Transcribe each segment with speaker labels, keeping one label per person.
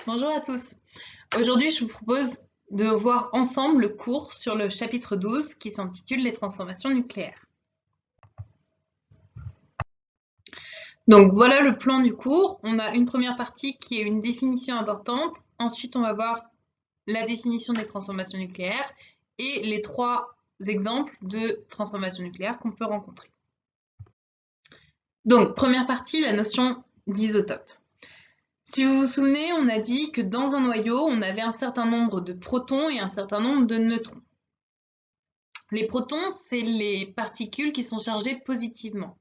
Speaker 1: Bonjour à tous. Aujourd'hui, je vous propose de voir ensemble le cours sur le chapitre 12 qui s'intitule Les transformations nucléaires. Donc voilà le plan du cours. On a une première partie qui est une définition importante. Ensuite, on va voir la définition des transformations nucléaires et les trois exemples de transformations nucléaires qu'on peut rencontrer. Donc, première partie, la notion d'isotope. Si vous vous souvenez, on a dit que dans un noyau, on avait un certain nombre de protons et un certain nombre de neutrons. Les protons, c'est les particules qui sont chargées positivement.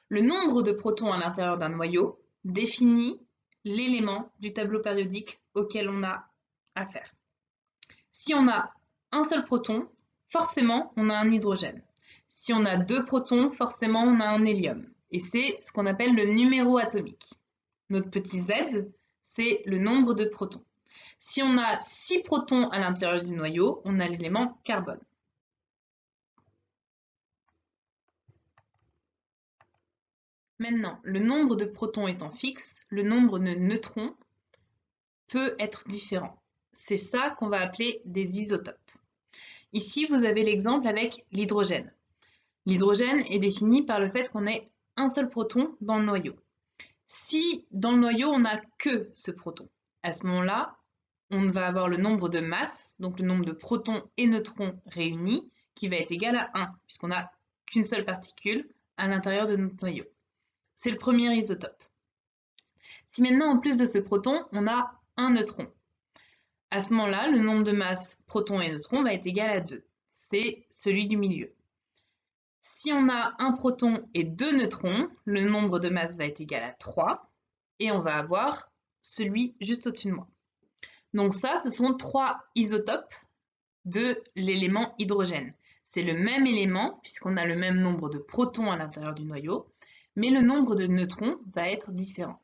Speaker 1: Le nombre de protons à l'intérieur d'un noyau définit l'élément du tableau périodique auquel on a affaire. Si on a un seul proton, forcément, on a un hydrogène. Si on a deux protons, forcément, on a un hélium. Et c'est ce qu'on appelle le numéro atomique. Notre petit z, c'est le nombre de protons. Si on a 6 protons à l'intérieur du noyau, on a l'élément carbone. Maintenant, le nombre de protons étant fixe, le nombre de neutrons peut être différent. C'est ça qu'on va appeler des isotopes. Ici, vous avez l'exemple avec l'hydrogène. L'hydrogène est défini par le fait qu'on ait un seul proton dans le noyau. Si dans le noyau, on n'a que ce proton, à ce moment-là, on va avoir le nombre de masses, donc le nombre de protons et neutrons réunis, qui va être égal à 1, puisqu'on n'a qu'une seule particule à l'intérieur de notre noyau. C'est le premier isotope. Si maintenant, en plus de ce proton, on a un neutron, à ce moment-là, le nombre de masses protons et neutrons va être égal à 2. C'est celui du milieu. Si on a un proton et deux neutrons, le nombre de masses va être égal à 3 et on va avoir celui juste au-dessus de moi. Donc ça, ce sont trois isotopes de l'élément hydrogène. C'est le même élément puisqu'on a le même nombre de protons à l'intérieur du noyau, mais le nombre de neutrons va être différent.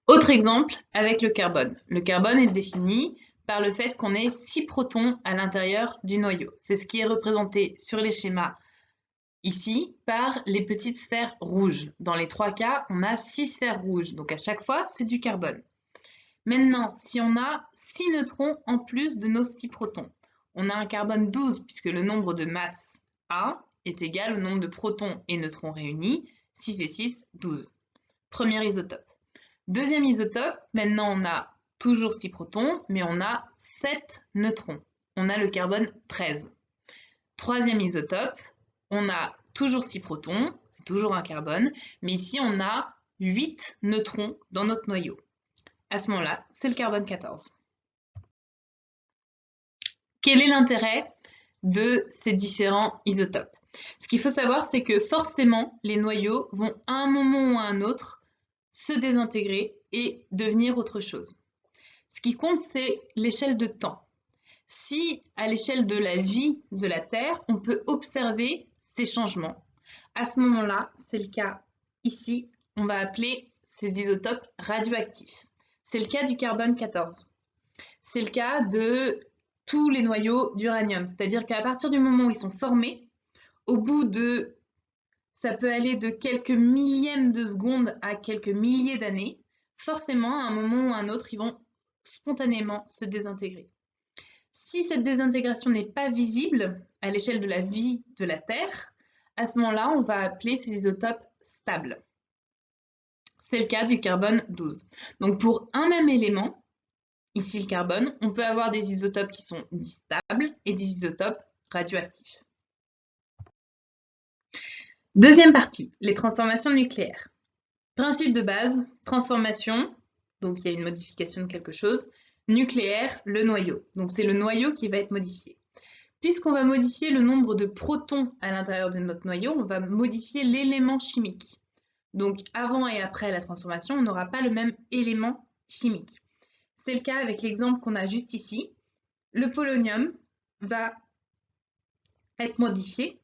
Speaker 1: Autre exemple avec le carbone. Le carbone est défini par le fait qu'on ait 6 protons à l'intérieur du noyau. C'est ce qui est représenté sur les schémas ici par les petites sphères rouges. Dans les trois cas, on a 6 sphères rouges. Donc à chaque fois, c'est du carbone. Maintenant, si on a 6 neutrons en plus de nos 6 protons, on a un carbone 12 puisque le nombre de masses A est égal au nombre de protons et neutrons réunis. 6 et 6, 12. Premier isotope. Deuxième isotope, maintenant on a toujours 6 protons, mais on a 7 neutrons. On a le carbone 13. Troisième isotope, on a toujours 6 protons, c'est toujours un carbone, mais ici on a 8 neutrons dans notre noyau. À ce moment-là, c'est le carbone 14. Quel est l'intérêt de ces différents isotopes? Ce qu'il faut savoir, c'est que forcément, les noyaux vont à un moment ou à un autre se désintégrer et devenir autre chose. Ce qui compte, c'est l'échelle de temps. Si, à l'échelle de la vie de la Terre, on peut observer ces changements, à ce moment-là, c'est le cas ici, on va appeler ces isotopes radioactifs. C'est le cas du carbone 14. C'est le cas de tous les noyaux d'uranium, c'est-à-dire qu'à partir du moment où ils sont formés, au bout de, ça peut aller de quelques millièmes de secondes à quelques milliers d'années, forcément, à un moment ou à un autre, ils vont spontanément se désintégrer. Si cette désintégration n'est pas visible à l'échelle de la vie de la Terre, à ce moment-là, on va appeler ces isotopes stables. C'est le cas du carbone 12. Donc pour un même élément, ici le carbone, on peut avoir des isotopes qui sont dits stables et des isotopes radioactifs. Deuxième partie, les transformations nucléaires. Principe de base, transformation, donc il y a une modification de quelque chose, nucléaire, le noyau. Donc c'est le noyau qui va être modifié. Puisqu'on va modifier le nombre de protons à l'intérieur de notre noyau, on va modifier l'élément chimique. Donc avant et après la transformation, on n'aura pas le même élément chimique. C'est le cas avec l'exemple qu'on a juste ici. Le polonium va être modifié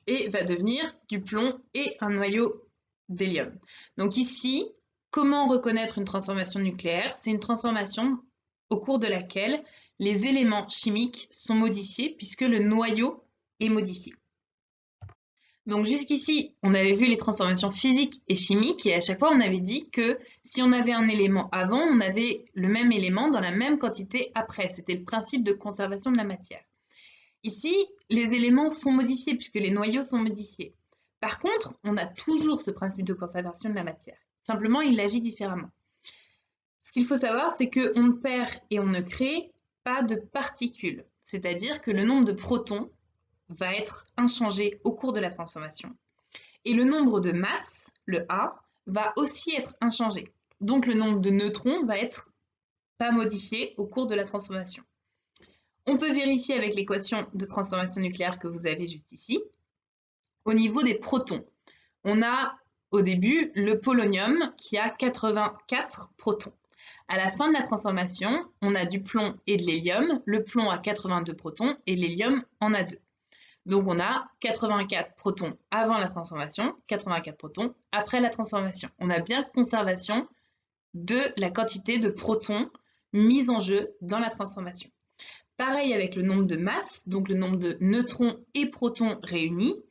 Speaker 1: et va devenir du plomb et un noyau d'hélium. Donc ici, comment reconnaître une transformation nucléaire? C'est une transformation au cours de laquelle les éléments chimiques sont modifiés puisque le noyau est modifié. Donc jusqu'ici, on avait vu les transformations physiques et chimiques et à chaque fois, on avait dit que si on avait un élément avant, on avait le même élément dans la même quantité après. C'était le principe de conservation de la matière. Ici, les éléments sont modifiés puisque les noyaux sont modifiés. Par contre, on a toujours ce principe de conservation de la matière. Simplement, il agit différemment. Ce qu'il faut savoir, c'est qu'on ne perd et on ne crée pas de particules. C'est-à-dire que le nombre de protons va être inchangé au cours de la transformation. Et le nombre de masses, le A, va aussi être inchangé. Donc le nombre de neutrons va être pas modifié au cours de la transformation. On peut vérifier avec l'équation de transformation nucléaire que vous avez juste ici. Au niveau des protons, on a au début le polonium qui a 84 protons. À la fin de la transformation, on a du plomb et de l'hélium. Le plomb a 82 protons et l'hélium en a 2. Donc on a 84 protons avant la transformation, 84 protons après la transformation. On a bien conservation de la quantité de protons mis en jeu dans la transformation. Pareil avec le nombre de masses, donc le nombre de neutrons et protons réunis.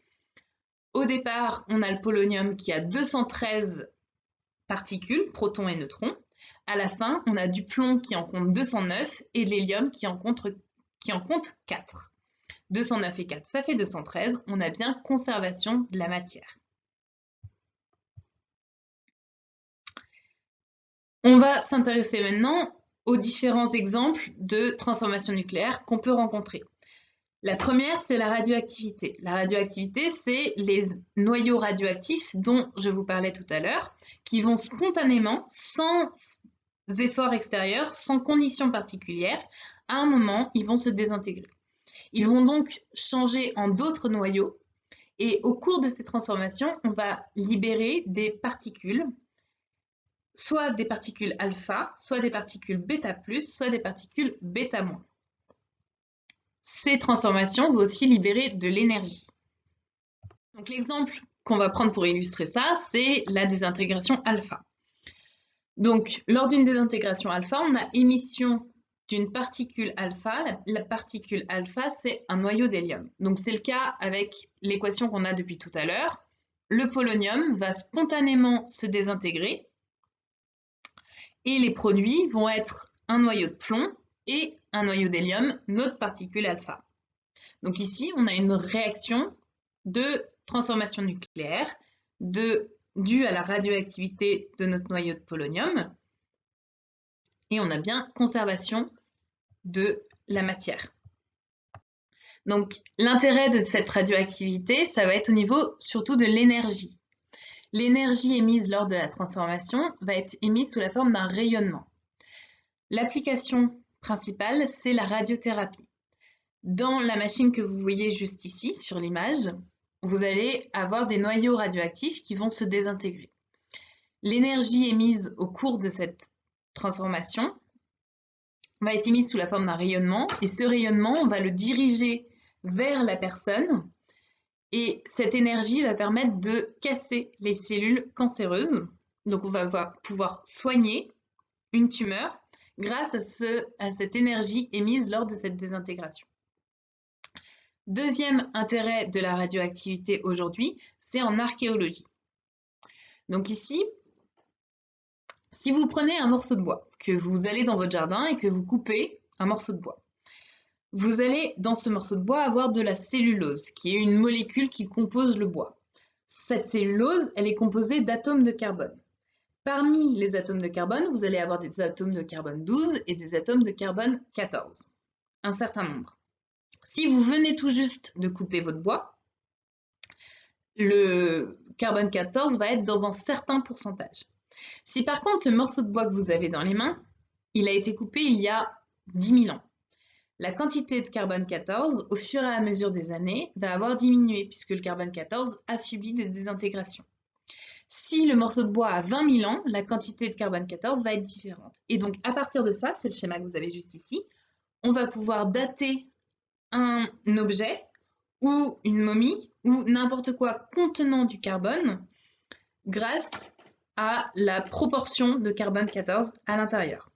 Speaker 1: Au départ, on a le polonium qui a 213 particules, protons et neutrons. À la fin, on a du plomb qui en compte 209 et de l'hélium qui en compte 4. 209 et 4, ça fait 213. On a bien conservation de la matière. On va s'intéresser maintenant aux différents exemples de transformation nucléaire qu'on peut rencontrer. La première, c'est la radioactivité. La radioactivité, c'est les noyaux radioactifs dont je vous parlais tout à l'heure, qui vont spontanément, sans effort extérieur, sans conditions particulières, à un moment, ils vont se désintégrer. Ils vont donc changer en d'autres noyaux et au cours de ces transformations, on va libérer des particules, soit des particules alpha, soit des particules bêta+, soit des particules bêta-. Ces transformations vont aussi libérer de l'énergie. Donc l'exemple qu'on va prendre pour illustrer ça, c'est la désintégration alpha. Donc lors d'une désintégration alpha, on a émission d'une particule alpha. La particule alpha, c'est un noyau d'hélium. Donc c'est le cas avec l'équation qu'on a depuis tout à l'heure. Le polonium va spontanément se désintégrer et les produits vont être un noyau de plomb et un noyau d'hélium, notre particule alpha. Donc ici, on a une réaction de transformation nucléaire due à la radioactivité de notre noyau de polonium et on a bien conservation de la matière. Donc l'intérêt de cette radioactivité, ça va être au niveau surtout de l'énergie. L'énergie émise lors de la transformation va être émise sous la forme d'un rayonnement. L'application principale, c'est la radiothérapie. Dans la machine que vous voyez juste ici sur l'image, vous allez avoir des noyaux radioactifs qui vont se désintégrer. L'énergie émise au cours de cette transformation va être émise sous la forme d'un rayonnement et ce rayonnement, on va le diriger vers la personne et cette énergie va permettre de casser les cellules cancéreuses. Donc on va pouvoir soigner une tumeur grâce à cette énergie émise lors de cette désintégration. Deuxième intérêt de la radioactivité aujourd'hui, c'est en archéologie. Donc ici, si vous prenez un morceau de bois, que vous allez dans votre jardin et que vous coupez un morceau de bois, vous allez dans ce morceau de bois avoir de la cellulose, qui est une molécule qui compose le bois. Cette cellulose, elle est composée d'atomes de carbone. Parmi les atomes de carbone, vous allez avoir des atomes de carbone 12 et des atomes de carbone 14, un certain nombre. Si vous venez tout juste de couper votre bois, le carbone 14 va être dans un certain pourcentage. Si par contre le morceau de bois que vous avez dans les mains, il a été coupé il y a 10 000 ans, la quantité de carbone 14, au fur et à mesure des années, va avoir diminué puisque le carbone 14 a subi des désintégrations. Si le morceau de bois a 20 000 ans, la quantité de carbone 14 va être différente. Et donc à partir de ça, c'est le schéma que vous avez juste ici, on va pouvoir dater un objet ou une momie ou n'importe quoi contenant du carbone grâce à la proportion de carbone 14 à l'intérieur.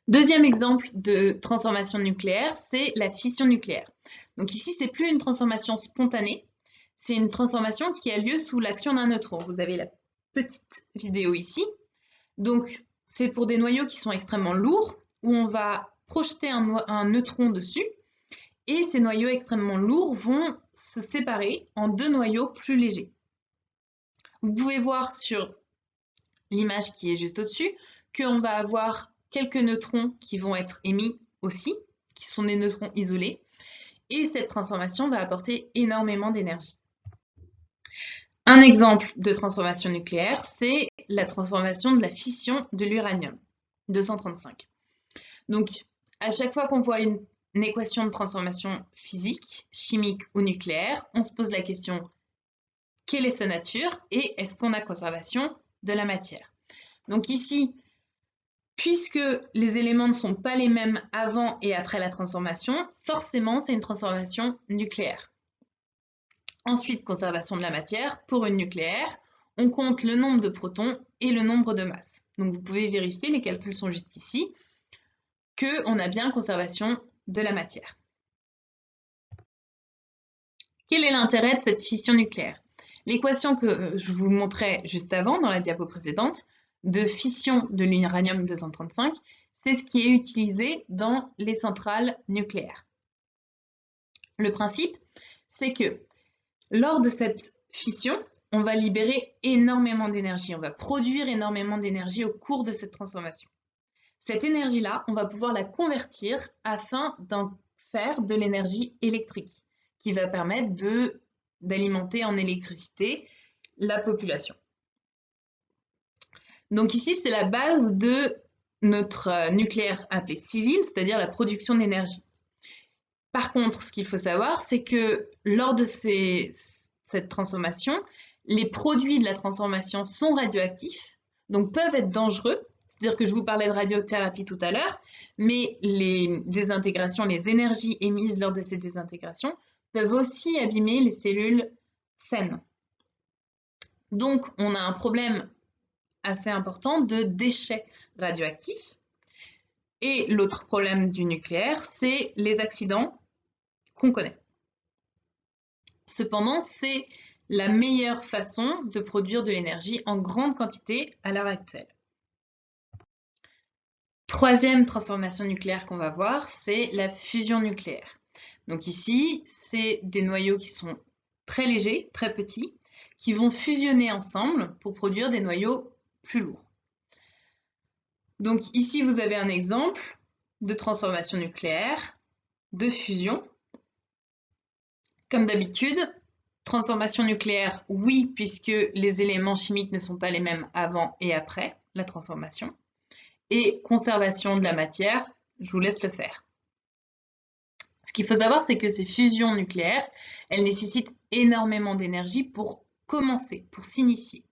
Speaker 1: Deuxième exemple de transformation nucléaire, c'est la fission nucléaire. Donc ici, c'est plus une transformation spontanée, c'est une transformation qui a lieu sous l'action d'un neutron. Vous avez la petite vidéo ici. Donc, c'est pour des noyaux qui sont extrêmement lourds, où on va projeter un neutron dessus, et ces noyaux extrêmement lourds vont se séparer en deux noyaux plus légers. Vous pouvez voir sur l'image qui est juste au-dessus qu'on va avoir quelques neutrons qui vont être émis aussi, qui sont des neutrons isolés, et cette transformation va apporter énormément d'énergie. Un exemple de transformation nucléaire, c'est la transformation de la fission de l'uranium 235. Donc, à chaque fois qu'on voit une équation de transformation physique, chimique ou nucléaire, on se pose la question quelle est sa nature et est-ce qu'on a conservation de la matière. Donc ici, puisque les éléments ne sont pas les mêmes avant et après la transformation, forcément c'est une transformation nucléaire. Ensuite, conservation de la matière. Pour une nucléaire, on compte le nombre de protons et le nombre de masses. Donc vous pouvez vérifier, les calculs sont juste ici, qu'on a bien conservation de la matière. Quel est l'intérêt de cette fission nucléaire? L'équation que je vous montrais juste avant, dans la diapo précédente, de fission de l'uranium 235, c'est ce qui est utilisé dans les centrales nucléaires. Le principe, c'est que lors de cette fission, on va libérer énormément d'énergie, on va produire énormément d'énergie au cours de cette transformation. Cette énergie-là, on va pouvoir la convertir afin d'en faire de l'énergie électrique, qui va permettre d'alimenter en électricité la population. Donc ici, c'est la base de notre nucléaire appelé civil, c'est-à-dire la production d'énergie. Par contre, ce qu'il faut savoir, c'est que lors de cette transformation, les produits de la transformation sont radioactifs, donc peuvent être dangereux. C'est-à-dire que je vous parlais de radiothérapie tout à l'heure, mais les désintégrations, les énergies émises lors de ces désintégrations peuvent aussi abîmer les cellules saines. Donc, on a un problème assez important de déchets radioactifs. Et l'autre problème du nucléaire, c'est les accidents qu'on connaît. Cependant, c'est la meilleure façon de produire de l'énergie en grande quantité à l'heure actuelle. Troisième transformation nucléaire qu'on va voir, c'est la fusion nucléaire. Donc ici, c'est des noyaux qui sont très légers, très petits, qui vont fusionner ensemble pour produire des noyaux plus lourds. Donc ici, vous avez un exemple de transformation nucléaire, de fusion. Comme d'habitude, transformation nucléaire, oui, puisque les éléments chimiques ne sont pas les mêmes avant et après la transformation. Et conservation de la matière, je vous laisse le faire. Ce qu'il faut savoir, c'est que ces fusions nucléaires, elles nécessitent énormément d'énergie pour commencer, pour s'initier.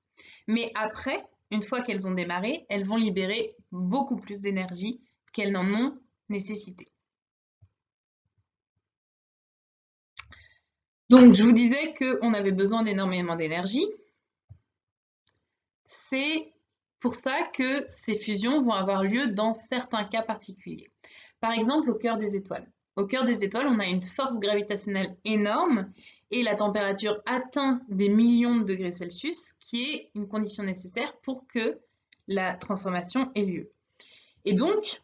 Speaker 1: Mais après, une fois qu'elles ont démarré, elles vont libérer beaucoup plus d'énergie qu'elles n'en ont nécessité. Donc, je vous disais qu'on avait besoin d'énormément d'énergie. C'est pour ça que ces fusions vont avoir lieu dans certains cas particuliers. Par exemple, au cœur des étoiles. Au cœur des étoiles, on a une force gravitationnelle énorme et la température atteint des millions de degrés Celsius, qui est une condition nécessaire pour que la transformation ait lieu. Et donc,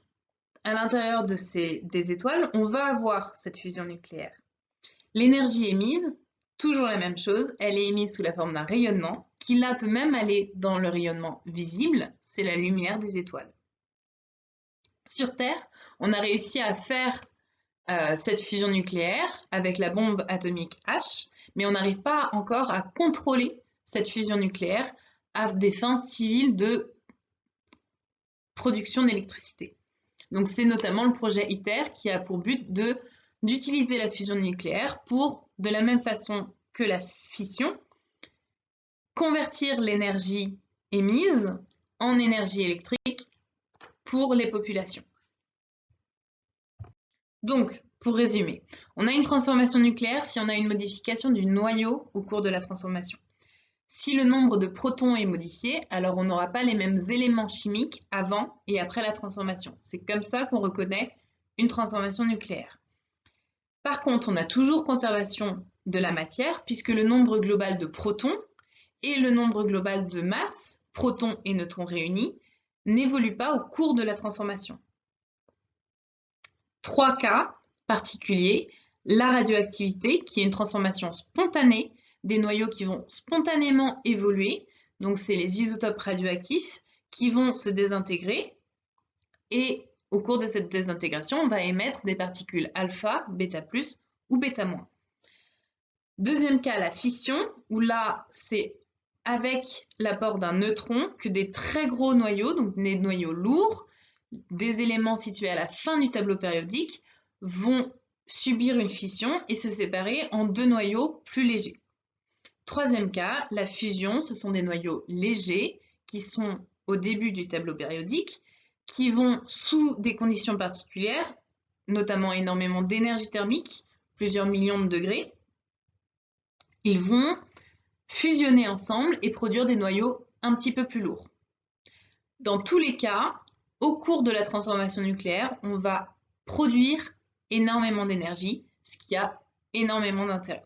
Speaker 1: à l'intérieur des étoiles, on va avoir cette fusion nucléaire. L'énergie émise, toujours la même chose, elle est émise sous la forme d'un rayonnement, qui là peut même aller dans le rayonnement visible, c'est la lumière des étoiles. Sur Terre, on a réussi à faire cette fusion nucléaire avec la bombe atomique H, mais on n'arrive pas encore à contrôler cette fusion nucléaire à des fins civiles de production d'électricité. Donc c'est notamment le projet ITER qui a pour but d'utiliser la fusion nucléaire pour, de la même façon que la fission, convertir l'énergie émise en énergie électrique pour les populations. Donc, pour résumer, on a une transformation nucléaire si on a une modification du noyau au cours de la transformation. Si le nombre de protons est modifié, alors on n'aura pas les mêmes éléments chimiques avant et après la transformation. C'est comme ça qu'on reconnaît une transformation nucléaire. Par contre, on a toujours conservation de la matière puisque le nombre global de protons et le nombre global de masses, protons et neutrons réunis, n'évoluent pas au cours de la transformation. 3 cas particuliers, la radioactivité qui est une transformation spontanée des noyaux qui vont spontanément évoluer, donc c'est les isotopes radioactifs qui vont se désintégrer et au cours de cette désintégration, on va émettre des particules alpha, bêta+, ou bêta-. Deuxième cas, la fission, où là, c'est avec l'apport d'un neutron que des très gros noyaux, donc des noyaux lourds, des éléments situés à la fin du tableau périodique, vont subir une fission et se séparer en deux noyaux plus légers. Troisième cas, la fusion, ce sont des noyaux légers qui sont au début du tableau périodique, qui vont, sous des conditions particulières, notamment énormément d'énergie thermique, plusieurs millions de degrés, ils vont fusionner ensemble et produire des noyaux un petit peu plus lourds. Dans tous les cas, au cours de la transformation nucléaire, on va produire énormément d'énergie, ce qui a énormément d'intérêt.